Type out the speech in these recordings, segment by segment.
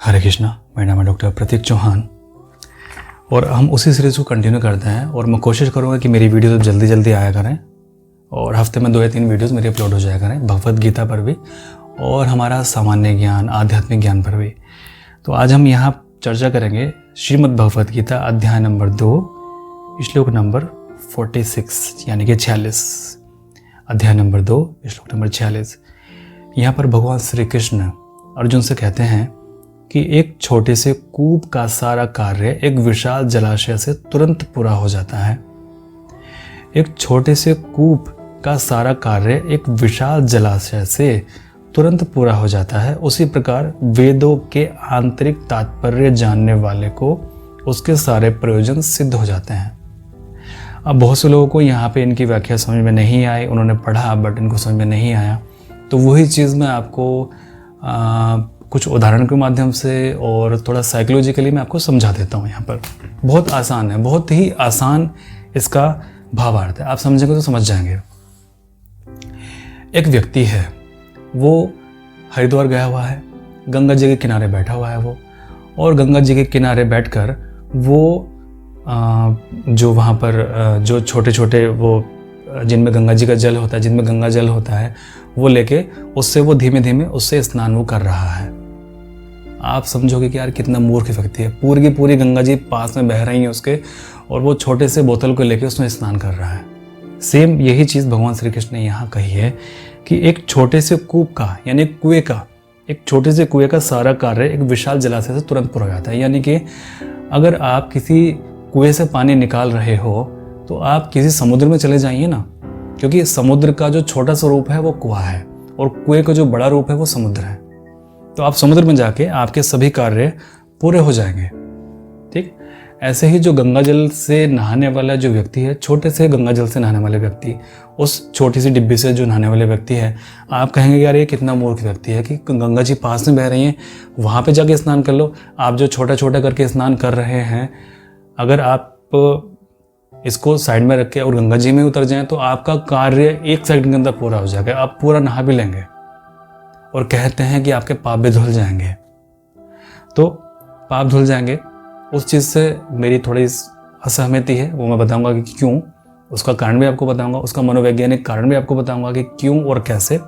हरे कृष्णा। मेरा नाम है डॉक्टर प्रतीक चौहान और हम उसी सीरीज़ को कंटिन्यू करते हैं और मैं कोशिश करूँगा कि मेरी वीडियो तो जल्दी जल्दी आया करें और हफ्ते में 2 या 3 वीडियोस मेरी अपलोड हो जाया करें, भगवद गीता पर भी और हमारा सामान्य ज्ञान, आध्यात्मिक ज्ञान पर भी। तो आज हम यहाँ चर्चा करेंगे श्रीमद् भगवद गीता अध्याय नंबर 2 श्लोक नंबर 46 यानी कि 46। अध्याय नंबर 2 श्लोक नंबर 46। यहाँ पर भगवान श्री कृष्ण अर्जुन से कहते हैं कि एक छोटे से कूप का सारा कार्य एक विशाल जलाशय से तुरंत पूरा हो जाता है। एक छोटे से कूप का सारा कार्य एक विशाल जलाशय से तुरंत पूरा हो जाता है, उसी प्रकार वेदों के आंतरिक तात्पर्य जानने वाले को उसके सारे प्रयोजन सिद्ध हो जाते हैं। अब बहुत से लोगों को यहाँ पे इनकी व्याख्या समझ में नहीं आई, उन्होंने पढ़ा बट इनको समझ में नहीं आया। तो वही चीज़ मैं आपको कुछ उदाहरण के माध्यम से और थोड़ा साइकोलॉजिकली मैं आपको समझा देता हूँ। यहाँ पर बहुत आसान है, बहुत ही आसान इसका भावार्थ है, आप समझेंगे तो समझ जाएंगे। एक व्यक्ति है, वो हरिद्वार गया हुआ है, गंगा जी के किनारे बैठा हुआ है वो, और गंगा जी के किनारे बैठकर वो जो वहाँ पर जो छोटे छोटे वो जिनमें गंगा जी का जल होता है, जिनमें गंगा जल होता है, वो लेके उससे वो धीमे धीमे उससे स्नान वो कर रहा है। आप समझोगे कि यार कितना मूर्ख व्यक्ति है, पूरी की पूरी गंगा जी पास में बह रही है उसके, और वो छोटे से बोतल को लेके उसमें स्नान कर रहा है। सेम यही चीज़ भगवान श्री कृष्ण ने यहाँ कही है कि एक छोटे से कूप का यानी कुएं का, एक छोटे से कुएं का सारा कार्य एक विशाल जलाशय से तुरंत पूरा हो जाता है। यानी कि अगर आप किसी कुएं से पानी निकाल रहे हो तो आप किसी समुद्र में चले जाइए ना, क्योंकि समुद्र का जो छोटा सा रूप है वो कुआं है और कुएं का जो बड़ा रूप है वो समुद्र है। तो आप समुद्र में जाके आपके सभी कार्य पूरे हो जाएंगे। ठीक, ऐसे ही जो गंगा जल से नहाने वाला जो व्यक्ति है, छोटे से गंगा जल से नहाने वाले व्यक्ति, उस छोटी सी डिब्बी से जो नहाने वाले व्यक्ति है, आप कहेंगे यार ये कितना मूर्ख व्यक्ति है कि गंगा जी पास में बह रही हैं, वहाँ पे जाके स्नान कर लो। आप जो छोटा छोटा करके स्नान कर रहे हैं, अगर आप इसको साइड में रख के और गंगा जी में उतर जाएं तो आपका कार्य 1 सेकंड के अंदर पूरा हो जाएगा, आप पूरा नहा भी लेंगे और कहते हैं कि आपके पाप भी धुल जाएंगे। तो पाप धुल जाएंगे, उस चीज़ से मेरी थोड़ी असहमति है, वो मैं बताऊंगा कि क्यों, उसका कारण भी आपको बताऊंगा, उसका मनोवैज्ञानिक कारण भी आपको बताऊंगा कि क्यों और कैसे।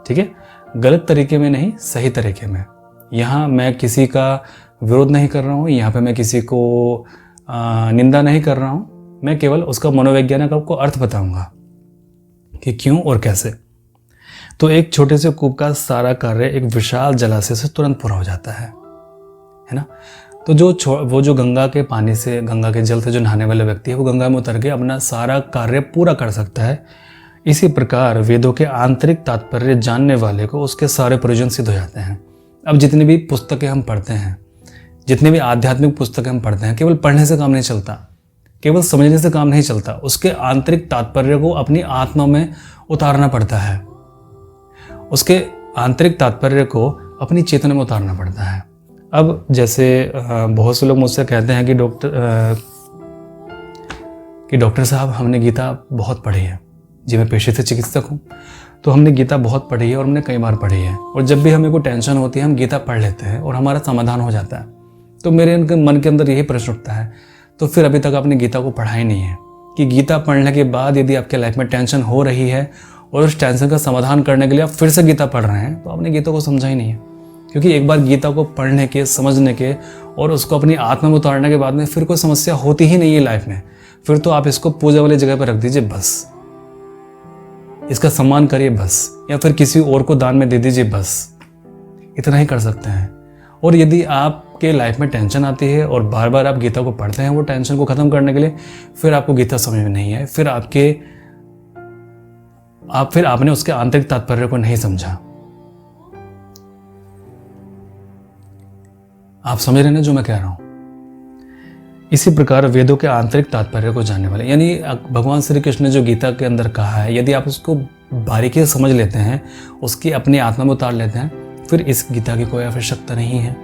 ठीक है, गलत तरीके में नहीं, सही तरीके में। यहाँ मैं किसी का विरोध नहीं कर रहा हूँ, यहाँ पे मैं किसी को निंदा नहीं कर रहा हूँ, मैं केवल उसका मनोवैज्ञानिक आपको अर्थ बताऊंगा कि क्यों और कैसे। तो एक छोटे से कूप का सारा कार्य एक विशाल जलाशय से तुरंत पूरा हो जाता है ना। तो वो जो गंगा के पानी से, गंगा के जल से जो नहाने वाला व्यक्ति है, वो गंगा में उतर के अपना सारा कार्य पूरा कर सकता है। इसी प्रकार वेदों के आंतरिक तात्पर्य जानने वाले को उसके सारे प्रयोजन सिद्ध हो जाते हैं। अब जितनी भी पुस्तकें हम पढ़ते हैं, जितनी भी आध्यात्मिक पुस्तकें हम पढ़ते हैं, केवल पढ़ने से काम नहीं चलता, केवल समझने से काम नहीं चलता, उसके आंतरिक तात्पर्य को अपनी आत्मा में उतारना पड़ता है, उसके आंतरिक तात्पर्य को अपनी चेतना में उतारना पड़ता है। अब जैसे बहुत से लोग मुझसे कहते हैं कि डॉक्टर साहब हमने गीता बहुत पढ़ी है। जी मैं पेशे से चिकित्सक हूँ, तो हमने गीता बहुत पढ़ी है और हमने कई बार पढ़ी है, और जब भी हमें कोई टेंशन होती है हम गीता पढ़ लेते हैं और हमारा समाधान हो जाता है। तो मेरे मन के अंदर यही प्रश्न उठता है, तो फिर अभी तक आपने गीता को पढ़ा ही नहीं है कि गीता पढ़ने के बाद यदि आपके लाइफ में टेंशन हो रही है और उस टेंशन का समाधान करने के लिए आप फिर से गीता पढ़ रहे हैं, तो आपने गीता को समझा ही नहीं है। क्योंकि एक बार गीता को पढ़ने के, समझने के और उसको अपनी आत्मा में उतारने के बाद में फिर कोई समस्या होती ही नहीं है लाइफ में। फिर तो आप इसको पूजा वाली जगह पर रख दीजिए बस, इसका सम्मान करिए बस, या फिर किसी और को दान में दे दीजिए बस, इतना ही कर सकते हैं। और यदि आपके लाइफ में टेंशन आती है और बार बार आप गीता को पढ़ते हैं वो टेंशन को ख़त्म करने के लिए, फिर आपको गीता समझ में नहीं है, फिर आपने उसके आंतरिक तात्पर्य को नहीं समझा। आप समझ रहे हैं ना जो मैं कह रहा हूं। इसी प्रकार वेदों के आंतरिक तात्पर्य को जानने वाले, यानी भगवान श्री कृष्ण ने जो गीता के अंदर कहा है, यदि आप उसको बारीकी से समझ लेते हैं, उसकी अपनी आत्मा में उतार लेते हैं, फिर इस गीता की कोई आवश्यकता नहीं है,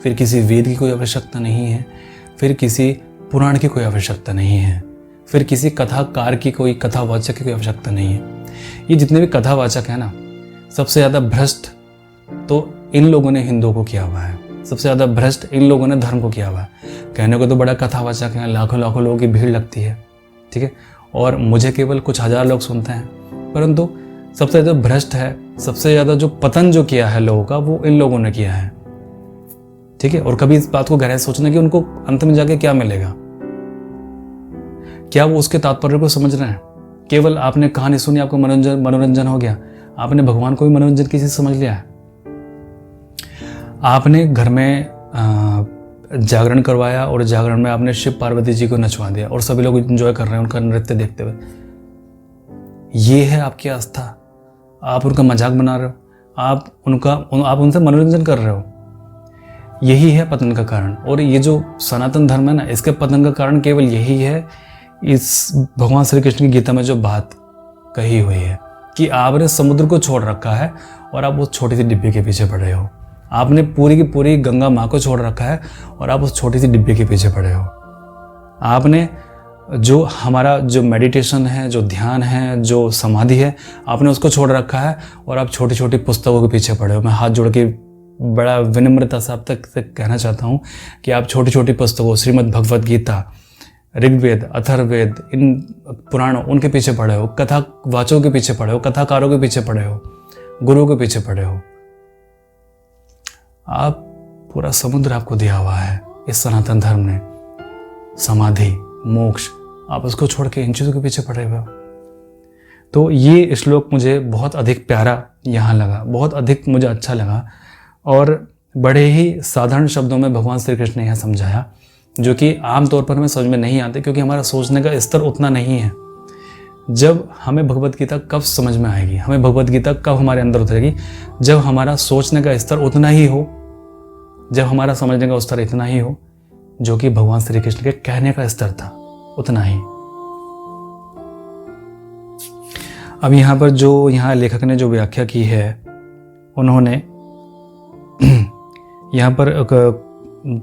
फिर किसी वेद की कोई आवश्यकता नहीं है, फिर किसी पुराण की कोई आवश्यकता नहीं है, फिर किसी कथाकार की, कोई कथावाचक की कोई आवश्यकता नहीं है। ये जितने भी कथावाचक हैं ना, सबसे ज़्यादा भ्रष्ट तो इन लोगों ने हिंदुओं को किया हुआ है। सबसे ज़्यादा भ्रष्ट इन लोगों ने धर्म को किया हुआ है। कहने को तो बड़ा कथावाचक है, लाखों लाखों लोगों की भीड़ लगती है, ठीक है, और मुझे केवल कुछ हजार लोग सुनते हैं, परंतु सबसे ज़्यादा भ्रष्ट है, सबसे ज़्यादा जो पतन जो किया है लोगों का, वो इन लोगों ने किया है, ठीक है। और कभी इस बात को गहराई से सोचना कि उनको अंत में जाके क्या मिलेगा, क्या वो उसके तात्पर्य को समझ रहे हैं? केवल आपने कहानी सुनी, आपको मनोरंजन हो गया, आपने भगवान को भी मनोरंजन की चीज समझ लिया है। आपने घर में जागरण करवाया और जागरण में आपने शिव पार्वती जी को नचवा दिया और सभी लोग एंजॉय कर रहे हैं उनका नृत्य देखते हुए। ये है आपकी आस्था? आप उनका मजाक बना रहे हो, आप उनसे मनोरंजन कर रहे हो। यही है पतन का कारण। और ये जो सनातन धर्म है ना, इसके पतन का कारण केवल यही है, इस भगवान श्री कृष्ण की गीता में जो बात कही हुई है कि आपने समुद्र को छोड़ रखा है और आप उस छोटी सी डिब्बी के पीछे पड़े हो। आपने पूरी की पूरी गंगा माँ को छोड़ रखा है और आप उस छोटी सी डिब्बी के पीछे पड़े हो। आपने जो हमारा जो मेडिटेशन है, जो ध्यान है, जो समाधि है, आपने उसको छोड़ रखा है और आप छोटी छोटी पुस्तकों के पीछे पड़े हो। मैं हाथ जोड़ के बड़ा विनम्रता से आप तक से कहना चाहता हूँ कि आप छोटी छोटी पुस्तकों, श्रीमद् भगवद गीता, ऋग्वेद, अथर्ववेद, इन पुराणों, उनके पीछे पड़े हो, कथा वाचकों के पीछे पड़े हो, कथाकारों के पीछे पड़े हो, गुरुओं के पीछे पड़े हो। आप पूरा समुद्र आपको दिया हुआ है इस सनातन धर्म ने, समाधि, मोक्ष, आप उसको छोड़ के इन चीज़ों के पीछे पड़े हुए हो। तो ये श्लोक मुझे बहुत अधिक प्यारा यहाँ लगा, बहुत अधिक मुझे अच्छा लगा और बड़े ही साधारण शब्दों में भगवान श्री कृष्ण ने यह समझाया, जो कि आमतौर पर हमें समझ में नहीं आते क्योंकि हमारा सोचने का स्तर उतना नहीं है। जब हमें भगवत गीता कब समझ में आएगी, हमें भगवत गीता कब हमारे अंदर उतरेगी, जब हमारा सोचने का स्तर उतना ही हो, जब हमारा समझने का स्तर इतना ही हो जो कि भगवान श्री कृष्ण के कहने का स्तर था, उतना ही। अब यहाँ पर जो यहाँ लेखक ने जो व्याख्या की है, उन्होंने यहाँ पर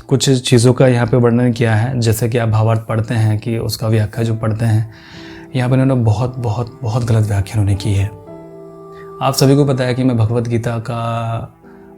कुछ चीज़ों का यहाँ पे वर्णन किया है। जैसे कि आप भावार्थ पढ़ते हैं कि उसका व्याख्या जो पढ़ते हैं, यहाँ पर इन्होंने बहुत बहुत बहुत गलत व्याख्या उन्होंने की है। आप सभी को पता है कि मैं भगवत गीता का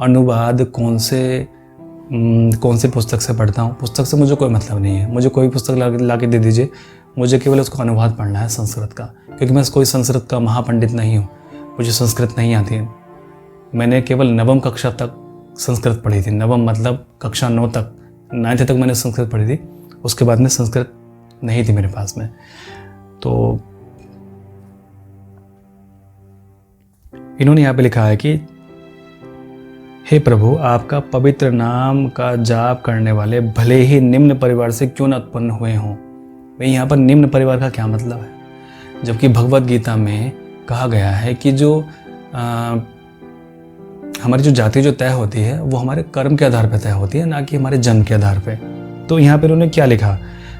अनुवाद कौन से पुस्तक से पढ़ता हूँ। पुस्तक से मुझे कोई मतलब नहीं है, मुझे कोई पुस्तक ला के दे दीजिए, मुझे केवल उसका अनुवाद पढ़ना है संस्कृत का, क्योंकि मैं कोई संस्कृत का महापंडित नहीं हूँ, मुझे संस्कृत नहीं आती है। मैंने केवल नवम कक्षा तक संस्कृत पढ़ी थी, नवम मतलब कक्षा 9 तक, 9th तक मैंने संस्कृत पढ़ी थी, उसके बाद में संस्कृत नहीं थी मेरे पास में। तो इन्होंने यहाँ पे लिखा है कि हे प्रभु, आपका पवित्र नाम का जाप करने वाले भले ही निम्न परिवार से क्यों न उत्पन्न हुए हों। भाई यहाँ पर निम्न परिवार का क्या मतलब है, जबकि भगवत गीता में कहा गया है कि जो हमारी जो जाति जो तय होती है वो हमारे कर्म के आधार पर तय होती है, ना कि हमारे जन्म के आधार पे। तो यहाँ पर उन्होंने क्या लिखा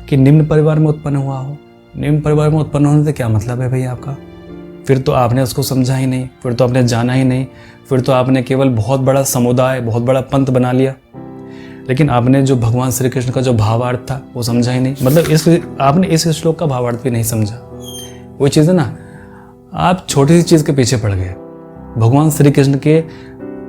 कि निम्न परिवार में उत्पन्न हुआ हो। निम्न परिवार में उत्पन्न होने से क्या मतलब है भाई आपका? फिर तो आपने उसको समझा ही नहीं, फिर तो आपने जाना ही नहीं, फिर तो आपने केवल बहुत बड़ा समुदाय, बहुत बड़ा पंथ बना लिया, लेकिन आपने जो भगवान श्री कृष्ण का जो भावार्थ था वो समझा ही नहीं। मतलब आपने इस श्लोक का भावार्थ भी नहीं समझा। वही चीज़ है ना, आप छोटी सी चीज़ के पीछे पड़ गए, भगवान श्री कृष्ण के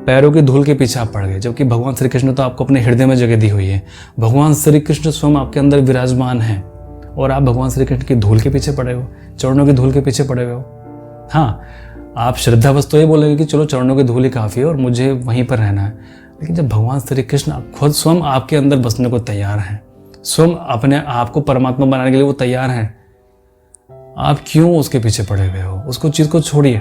पैरों की धूल के पीछे आप पड़ गए, जबकि भगवान श्री कृष्ण तो आपको अपने हृदय में जगह दी हुई है। भगवान श्री कृष्ण स्वयं आपके अंदर विराजमान है और आप भगवान श्री कृष्ण की धूल के पीछे पड़े हो, चरणों की धूल के पीछे पड़े हुए हो। हाँ, आप श्रद्धावश तो ये बोलेंगे कि चलो चरणों की धूल ही काफ़ी है और मुझे वहीं पर रहना है, लेकिन जब भगवान श्री कृष्ण खुद स्वयं आपके अंदर बसने को तैयार हैं, स्वयं अपने आप को परमात्मा बनाने के लिए वो तैयार हैं, आप क्यों उसके पीछे पड़े हुए हो? उसको चीज़ को छोड़िए।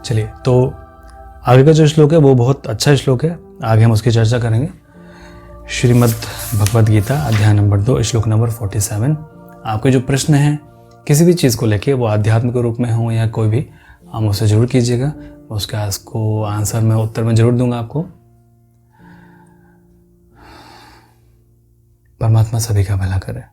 चलिए, तो आगे का जो श्लोक है वो बहुत अच्छा श्लोक है, आगे हम उसकी चर्चा करेंगे। श्रीमद् भगवद गीता अध्याय नंबर 2 श्लोक नंबर 47। आपके जो प्रश्न हैं किसी भी चीज़ को लेके, वो आध्यात्मिक रूप में हो या कोई भी, आप मुझसे ज़रूर कीजिएगा, उसका उसको आंसर मैं उत्तर में ज़रूर दूंगा आपको। परमात्मा सभी का भला करे।